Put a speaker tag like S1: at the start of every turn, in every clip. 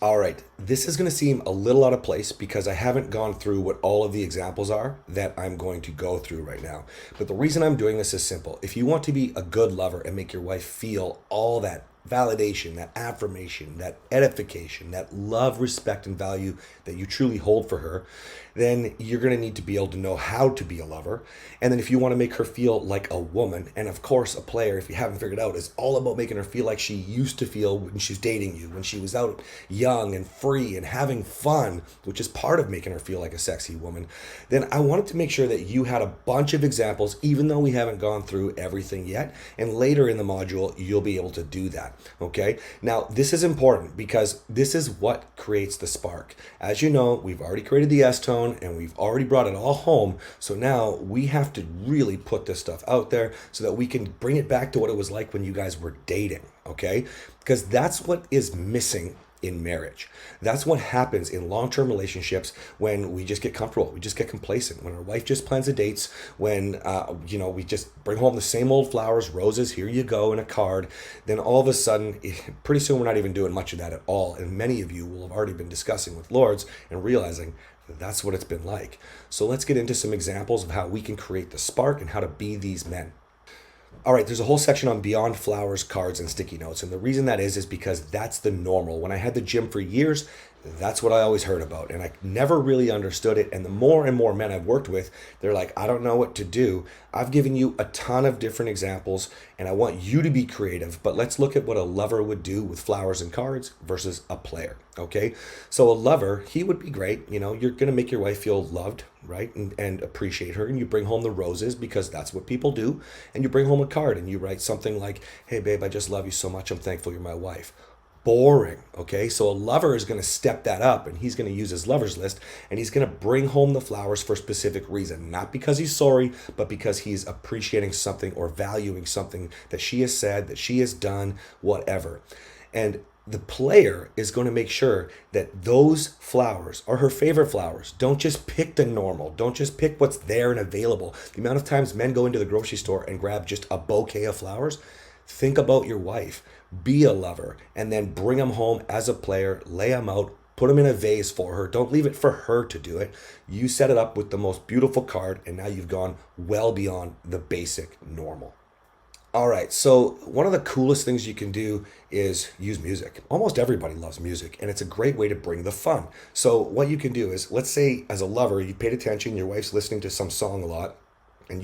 S1: All right, this is going to seem a little out of place because I haven't gone through what all of the examples are that I'm going to go through right now. But the reason I'm doing this is simple. If you want to be a good lover and make your wife feel all that validation, that affirmation, that edification, that love, respect, and value that you truly hold for her, then you're going to need to be able to know how to be a lover. And then if you want to make her feel like a woman, and of course, a player, if you haven't figured out, is all about making her feel like she used to feel when she's dating you, when she was out young and free and having fun, which is part of making her feel like a sexy woman, then I wanted to make sure that you had a bunch of examples, even though we haven't gone through everything yet. And later in the module, you'll be able to do that. Okay. Now, this is important because this is what creates the spark. As you know, we've already created the S tone and we've already brought it all home. So now we have to really put this stuff out there so that we can bring it back to what it was like when you guys were dating. Okay. Because that's what is missing in marriage. That's what happens in long-term relationships when we just get comfortable, we just get complacent, when our wife just plans the dates, when we just bring home the same old flowers, roses, here you go, and a card. Then all of a sudden, pretty soon we're not even doing much of that at all. And many of you will have already been discussing with Lords and realizing that that's what it's been like. So let's get into some examples of how we can create the spark and how to be these men. All right, there's a whole section on beyond flowers, cards, and sticky notes. And the reason that is because that's the normal. When I had the gym for years, that's what I always heard about. And I never really understood it. And the more and more men I've worked with, they're like, I don't know what to do. I've given you a ton of different examples, and I want you to be creative. But let's look at what a lover would do with flowers and cards versus a player. Okay, so a lover, he would be great. You're going to make your wife feel loved, right? And appreciate her. And you bring home the roses because that's what people do. And you bring home a card and you write something like, hey, babe, I just love you so much. I'm thankful you're my wife. Boring. Okay, so a lover is going to step that up and he's going to use his lovers list and he's going to bring home the flowers for a specific reason, not because he's sorry, but because he's appreciating something or valuing something that she has said, that she has done, whatever. And the player is going to make sure that those flowers are her favorite flowers. Don't just pick the normal. Don't just pick what's there and available. The amount of times men go into the grocery store and grab just a bouquet of flowers. Think about your wife. Be a lover and then bring them home as a player. Lay them out. Put them in a vase for her. Don't leave it for her to do it. You set it up with the most beautiful card and now you've gone well beyond the basic normal. All right, so one of the coolest things you can do is use music. Almost everybody loves music, and it's a great way to bring the fun. So what you can do is, let's say as a lover, you paid attention, your wife's listening to some song a lot, and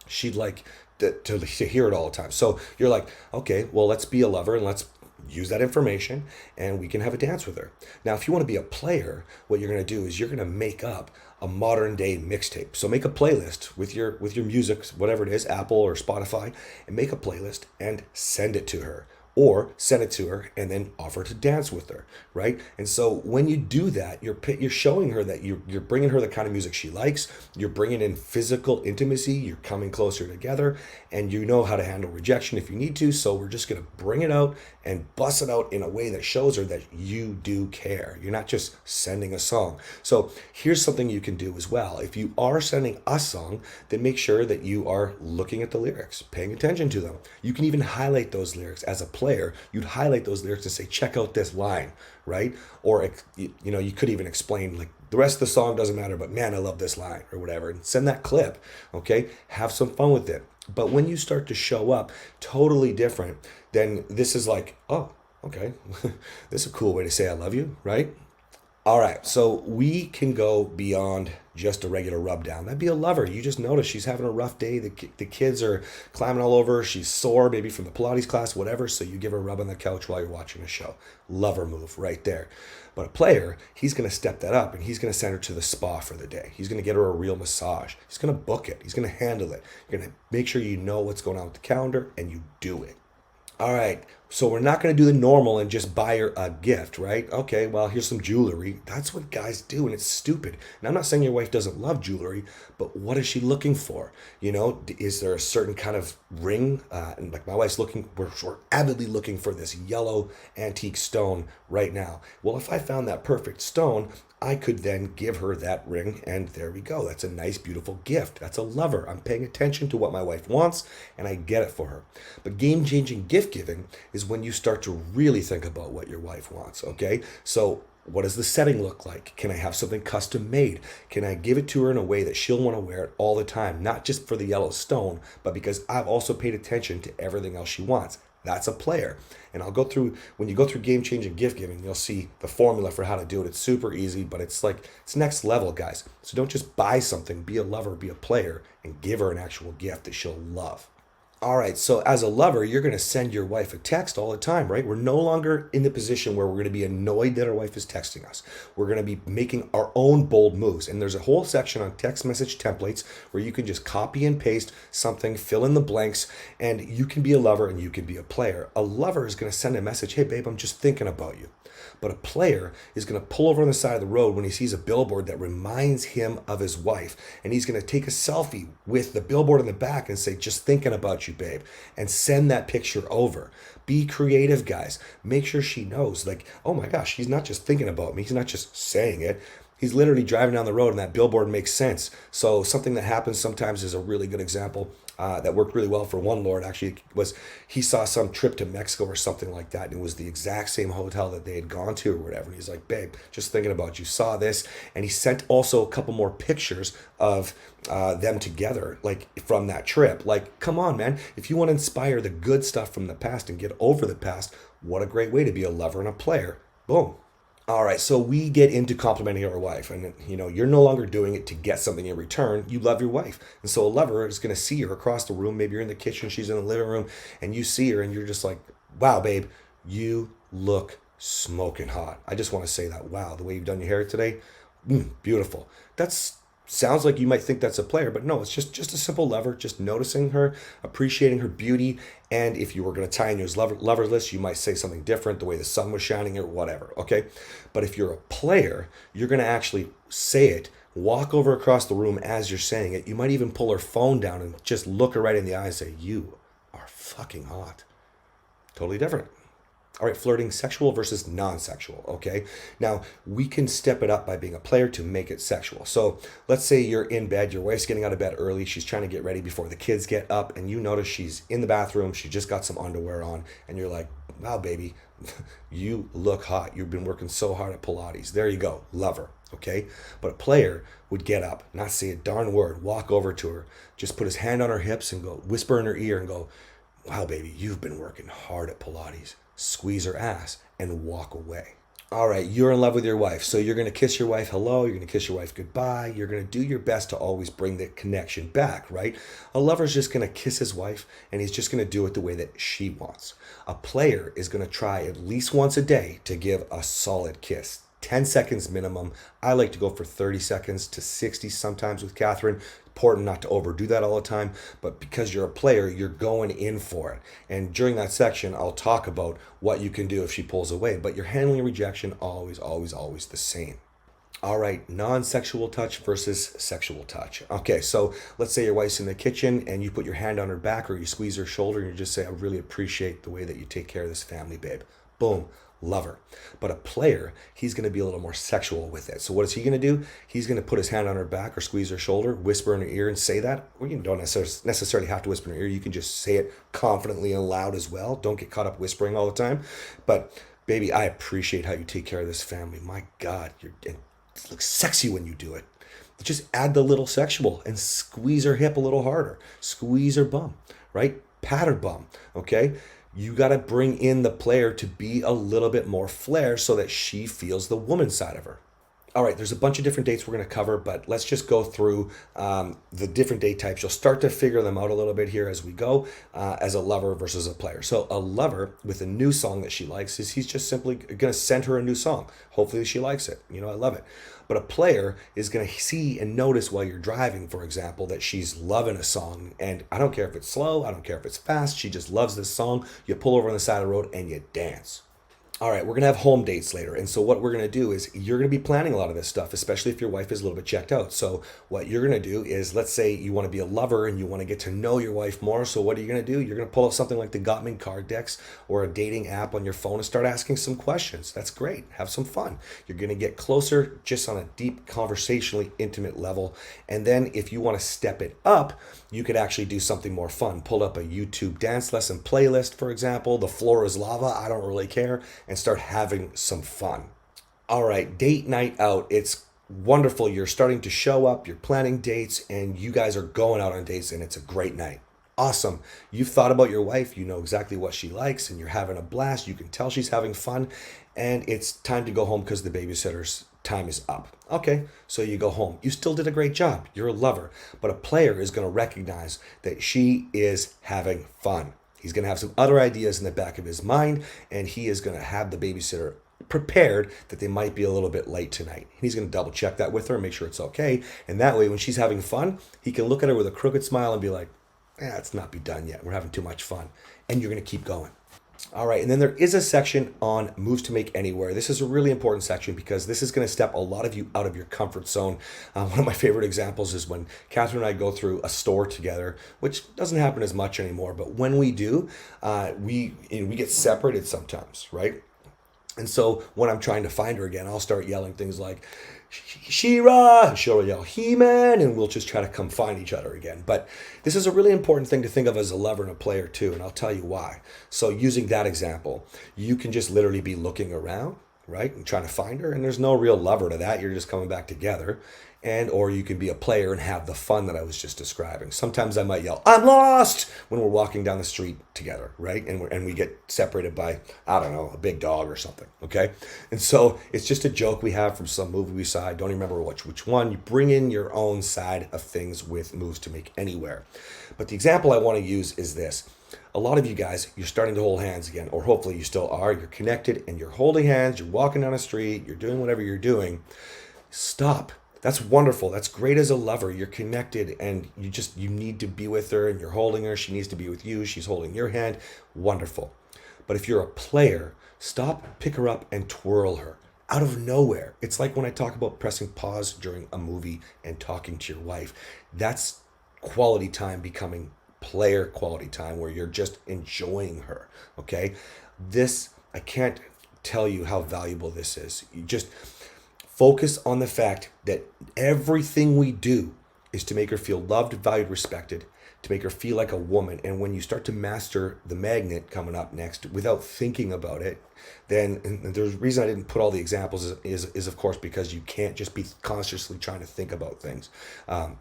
S1: she'd like to hear it all the time. So you're like, okay, well, let's be a lover and let's use that information and we can have a dance with her. Now, if you want to be a player, what you're going to do is you're going to make up a modern day mixtape. So make a playlist with your music, whatever it is, Apple or Spotify, and make a playlist and send it to her. Or send it to her and then offer to dance with her, right? And so when you do that, you're showing her that you're bringing her the kind of music she likes. You're bringing in physical intimacy. You're coming closer together, and you know how to handle rejection if you need to. So we're just gonna bring it out and bust it out in a way that shows her that you do care. You're not just sending a song. So here's something you can do as well. If you are sending a song, then make sure that you are looking at the lyrics, paying attention to them. You can even highlight those lyrics as a player. You'd highlight those lyrics and say, check out this line, right? Or, you could even explain, like, the rest of the song doesn't matter, but man, I love this line or whatever. And send that clip, okay? Have some fun with it. But when you start to show up totally different, then this is like, oh, okay, this is a cool way to say I love you, right? All right, so we can go beyond just a regular rub down. That'd be a lover. You just notice she's having a rough day. The kids are climbing all over her. She's sore, maybe from the Pilates class, whatever. So you give her a rub on the couch while you're watching a show. Lover move right there. But a player, he's going to step that up and he's going to send her to the spa for the day. He's going to get her a real massage. He's going to book it. He's going to handle it. You're going to make sure you know what's going on with the calendar and you do it. All right, so we're not going to do the normal and just buy her a gift, right? Okay, well, here's some jewelry. That's what guys do, and it's stupid. And I'm not saying your wife doesn't love jewelry, but what is she looking for? Is there a certain kind of ring? And like my wife's we're avidly looking for this yellow antique stone right now. Well, if I found that perfect stone, I could then give her that ring, and there we go. That's a nice, beautiful gift. That's a lover. I'm paying attention to what my wife wants, and I get it for her. But game-changing gift giving is is when you start to really think about what your wife wants, okay? So what does the setting look like? Can I have something custom made? Can I give it to her in a way that she'll want to wear it all the time? Not just for the yellow stone, but because I've also paid attention to everything else she wants. That's a player. And I'll go through, when you go through game changing gift giving, you'll see the formula for how to do it. It's super easy, but it's next level, guys. So don't just buy something, be a lover, be a player, and give her an actual gift that she'll love. All right, so as a lover, you're going to send your wife a text all the time, right? We're no longer in the position where we're going to be annoyed that our wife is texting us. We're going to be making our own bold moves. And there's a whole section on text message templates where you can just copy and paste something, fill in the blanks, and you can be a lover and you can be a player. A lover is going to send a message, hey, babe, I'm just thinking about you. But a player is going to pull over on the side of the road when he sees a billboard that reminds him of his wife. And he's going to take a selfie with the billboard in the back and say, just thinking about you, babe. And send that picture over. Be creative, guys. Make sure she knows, like, oh my gosh, he's not just thinking about me. He's not just saying it. He's literally driving down the road and that billboard makes sense. So something that happens sometimes is a really good example that worked really well for one lord actually was he saw some trip to Mexico or something like that. And it was the exact same hotel that they had gone to or whatever. And he's like, babe, just thinking about you, saw this. And he sent also a couple more pictures of them together, like from that trip. Like, come on, man. If you want to inspire the good stuff from the past and get over the past, what a great way to be a lover and a player. Boom. All right, so we get into complimenting our wife, and you're no longer doing it to get something in return. You love your wife, and so a lover is going to see her across the room. Maybe you're in the kitchen, she's in the living room, and you see her, and you're just like, "Wow, babe, you look smoking hot." I just want to say that. Wow, the way you've done your hair today, beautiful. That's sounds like you might think that's a player, but no, it's just a simple lover, just noticing her, appreciating her beauty. And if you were going to tie in your lover list, you might say something different, the way the sun was shining or whatever, okay? But if you're a player, you're going to actually say it, walk over across the room as you're saying it. You might even pull her phone down and just look her right in the eye and say, you are fucking hot. Totally different. All right, flirting, sexual versus non-sexual, okay? Now, we can step it up by being a player to make it sexual. So let's say you're in bed, your wife's getting out of bed early, she's trying to get ready before the kids get up, and you notice she's in the bathroom, she just got some underwear on, and you're like, wow, baby, you look hot. You've been working so hard at Pilates. There you go, lover, okay? But a player would get up, not say a darn word, walk over to her, just put his hand on her hips and go, whisper in her ear and go, wow, baby, you've been working hard at Pilates. Squeeze her ass and walk away. All right, you're in love with your wife. So you're going to kiss your wife hello. You're going to kiss your wife goodbye. You're going to do your best to always bring the connection back, right? A lover's just going to kiss his wife and he's just going to do it the way that she wants. A player is going to try at least once a day to give a solid kiss. 10 seconds minimum. I like to go for 30 seconds to 60 sometimes with Catherine. Important not to overdo that all the time, but because you're a player, you're going in for it. And during that section, I'll talk about what you can do if she pulls away, but you're handling rejection always, always, always the same. All right, non-sexual touch versus sexual touch. Okay, so let's say your wife's in the kitchen and you put your hand on her back or you squeeze her shoulder and you just say, I really appreciate the way that you take care of this family, babe. Boom. Lover. But a player, he's going to be a little more sexual with it. So what is he going to do? He's going to put his hand on her back or squeeze her shoulder, whisper in her ear and say that. Well, you don't necessarily have to whisper in her ear. You can just say it confidently and loud as well. Don't get caught up whispering all the time. But baby, I appreciate how you take care of this family. My God, it looks sexy when you do it. Just add the little sexual and squeeze her hip a little harder. Squeeze her bum, right? Pat her bum, okay? You got to bring in the player to be a little bit more flair so that she feels the woman side of her. All right, there's a bunch of different dates we're going to cover, but let's just go through the different date types. You'll start to figure them out a little bit here as we go as a lover versus a player. So a lover with a new song that she likes is he's just simply going to send her a new song. Hopefully she likes it. I love it. But a player is going to see and notice while you're driving, for example, that she's loving a song. And I don't care if it's slow. I don't care if it's fast. She just loves this song. You pull over on the side of the road and you dance. All right, we're going to have home dates later. And so, what we're going to do is you're going to be planning a lot of this stuff, especially if your wife is a little bit checked out. So, what you're going to do is, let's say you want to be a lover and you want to get to know your wife more. So, what are you going to do? You're going to pull out something like the Gottman card decks or a dating app on your phone and start asking some questions. That's great. Have some fun. You're going to get closer just on a deep, conversationally intimate level. And then, if you want to step it up, you could actually do something more fun. Pull up a YouTube dance lesson playlist, for example. The floor is lava. I don't really care. And start having some fun. All right, date night out. It's wonderful. You're starting to show up, you're planning dates, and you guys are going out on dates, and it's a great night. Awesome. You've thought about your wife, you know exactly what she likes, and you're having a blast. You can tell she's having fun, and it's time to go home because the babysitter's time is up. Okay, so you go home. You still did a great job. You're a lover, but a player is going to recognize that she is having fun. He's going to have some other ideas in the back of his mind, and he is going to have the babysitter prepared that they might be a little bit late tonight. He's going to double check that with her and make sure it's okay. And that way, when she's having fun, he can look at her with a crooked smile and be like, it's not be done yet. We're having too much fun. And you're going to keep going. All right, and then there is a section on moves to make anywhere. This is a really important section because this is going to step a lot of you out of your comfort zone. One of my favorite examples is when Catherine and I go through a store together, which doesn't happen as much anymore, but when we do, we get separated sometimes, right? And so when I'm trying to find her again, I'll start yelling things like, She-Ra, she'll yell, He-Man, and we'll just try to come find each other again. But this is a really important thing to think of as a lover and a player too, and I'll tell you why. So using that example, you can just literally be looking around, right, and trying to find her, and there's no real lover to that. You're just coming back together. And or you can be a player and have the fun that I was just describing. Sometimes I might yell, I'm lost, when we're walking down the street together, right? And we get separated by, I don't know, a big dog or something, okay? And so it's just a joke we have from some movie we saw. I don't remember which one. You bring in your own side of things with moves to make anywhere. But the example I want to use is this. A lot of you guys, you're starting to hold hands again, or hopefully you still are. You're connected and you're holding hands. You're walking down the street. You're doing whatever you're doing. Stop. That's wonderful. That's great as a lover. You're connected and you need to be with her and you're holding her. She needs to be with you. She's holding your hand. Wonderful. But if you're a player, stop, pick her up and twirl her out of nowhere. It's like when I talk about pressing pause during a movie and talking to your wife. That's quality time becoming player quality time where you're just enjoying her. Okay. I can't tell you how valuable this is. You just focus on the fact that everything we do is to make her feel loved, valued, respected, to make her feel like a woman. And when you start to master the magnet coming up next without thinking about it, then and the reason I didn't put all the examples is of course because you can't just be consciously trying to think about things. I'll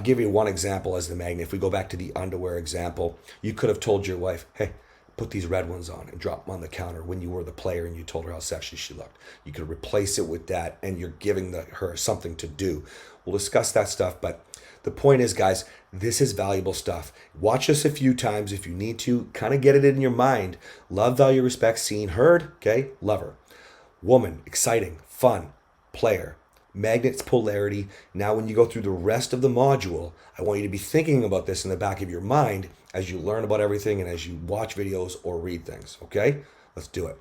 S1: give you one example as the magnet. If we go back to the underwear example, you could have told your wife, hey, put these red ones on and drop them on the counter when you were the player and you told her how sexy she looked. You could replace it with that and you're giving her something to do. We'll discuss that stuff, but the point is, guys, this is valuable stuff. Watch us a few times if you need to. Kind of get it in your mind. Love, value, respect, seen, heard. Okay, lover. Woman, exciting, fun, player. Magnets, polarity. Now when you go through the rest of the module, I want you to be thinking about this in the back of your mind as you learn about everything and as you watch videos or read things. Okay, let's do it.